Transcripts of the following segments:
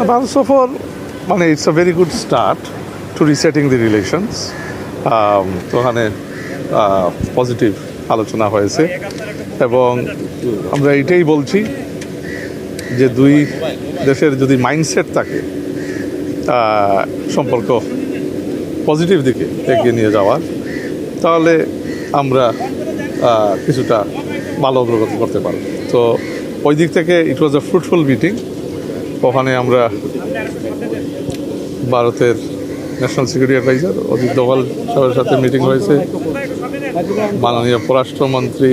ভারত সফর মানে it's a very good start to resetting the relations. তো ওখানে পজিটিভ আলোচনা হয়েছে এবং আমরা এইটাই বলছি যে দুই দেশের যদি মাইন্ডসেট থাকে সম্পর্ক পজিটিভ দিকে এগিয়ে নিয়ে যাওয়ার, তাহলে আমরা কিছুটা ভালো অগ্রগতি করতে পারব। তো ওই দিক থেকে ইট ওয়াজ আ ফ্রুটফুল মিটিং। ওখানে আমরা ভারতের national security adviser Ajit Doval সাহেবের সাথে মিটিং হয়েছে, মাননীয় পররাষ্ট্রমন্ত্রী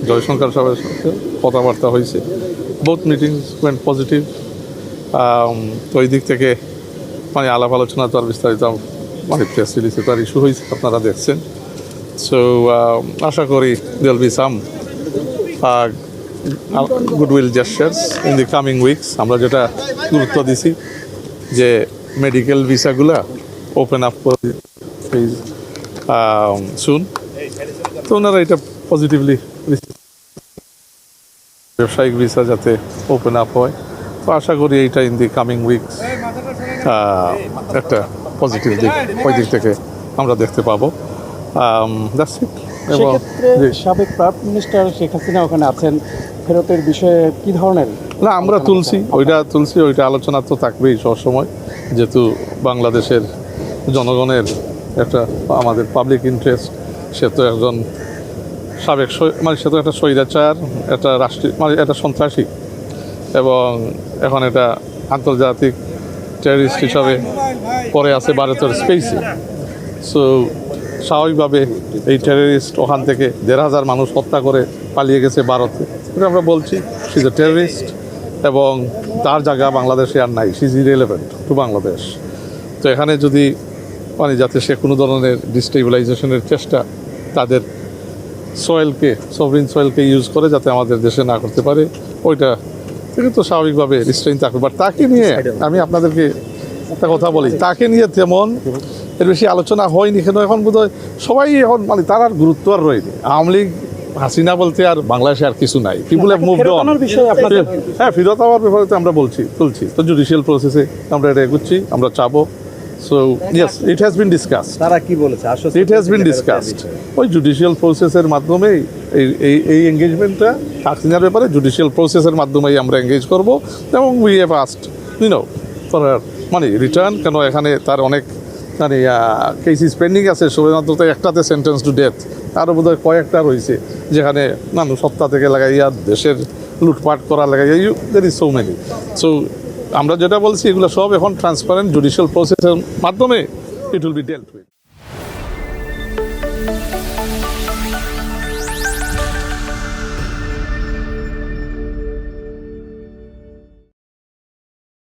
জয়শঙ্কর সাহেবের সাথে কথাবার্তা হয়েছে। Both meetings went positive. তো ওই দিক থেকে মানে আলাপ আলোচনা তো আর বিস্তারিত মানে প্রেস রিলিজে তো আর ইস্যু হয়েছে, আপনারা দেখছেন। সো আশা করি there be some goodwill gestures in the coming weeks. আমরা যেটা গুরুত্ব দিছি যে মেডিকেল ভিসাগুলা ওপেন আপ করে সুন, তো ওনারা এটা পজিটিভলি ব্যবসায়িক ভিসা যাতে ওপেন আপ হয়। তো আশা করি এইটা ইন দি কামিং উইকস একটা পজিটিভ দিক ওই দিক থেকে আমরা দেখতে পাবো। এবং সাবেক প্রাইম মিনিস্টার শেখ হাসিনা ওখানে আছেন, ফেরতের বিষয়ে কি ধরনের? না, আমরা ওইটা আলোচনা তো থাকবেই সবসময়, যেহেতু বাংলাদেশের জনগণের একটা আমাদের পাবলিক ইন্টারেস্ট। সে তো একজন সাবেক মানে সে তো একটা স্বৈরাচার, একটা রাষ্ট্রীয় মানে একটা সন্ত্রাসী, এবং এখন এটা আন্তর্জাতিক টেররিস্ট হিসাবে পরে আছে ভারতের স্পেসে। সো স্বাভাবিকভাবে এই টেররিস্ট ওখান থেকে 1,500 মানুষ হত্যা করে পালিয়ে গেছে ভারতে। এটা আমরা বলছি সি ইজ এ টেররিস্ট, এবং তার জায়গা বাংলাদেশে আর নাই। She is irrelevant to Bangladesh. তো এখানে যদি মানে যাতে সে কোনো ধরনের ডিস্টেবিলাইজেশনের চেষ্টা তাদের সভরিন সয়েলকে ইউজ করে যাতে আমাদের দেশে না করতে পারে, ওইটা থেকে তো স্বাভাবিকভাবে রিস্ট্রেইন থাকবে। বাট তাকে নিয়ে আমি আপনাদেরকে একটা কথা বলি, তাকে নিয়ে তেমন এর বেশি আলোচনা হয়নি। কেন এখন বোধহয় সবাই এখন মানে তার আর গুরুত্ব আর রয়েছে। আওয়ামী লীগ হাসিনা বলতে আর বাংলাদেশে আর কিছু নাই। পিপুল হ্যাভ মুভড অন। হ্যাঁ, ফেরত হওয়ার ব্যাপারে তো আমরা তুলছি তো জুডিশিয়াল প্রসেসে আমরা এটা এগোচ্ছি, আমরা চাবো। So yes, it has been discussed. তারা কি বলেছে? It has been discussed. ওই জুডিশিয়াল প্রসেসের মাধ্যমেই এই এঙ্গেজমেন্টটা হাসিনার ব্যাপারে জুডিশিয়াল প্রসেসের মাধ্যমেই আমরা এঙ্গেজ করব। এবং উই হ্যাভ আস্কড ফর মানে রিটার্ন। কেন এখানে তার অনেক মানে কেসিস পেন্ডিং আছে, শুধুমাত্র একটাতে সেন্টেন্স টু ডেথ, আরও বোধহয় কয়েকটা রয়েছে যেখানে মানুষ হত্যা থেকে লাগাইয়া দেশের লুটপাট করা লাগাইয়া there is so many. So আমরা যেটা বলছি এগুলো সব এখন ট্রান্সপারেন্ট জুডিশিয়াল প্রসেসের মাধ্যমে ইট উইল বি ডেল্ট উইথ।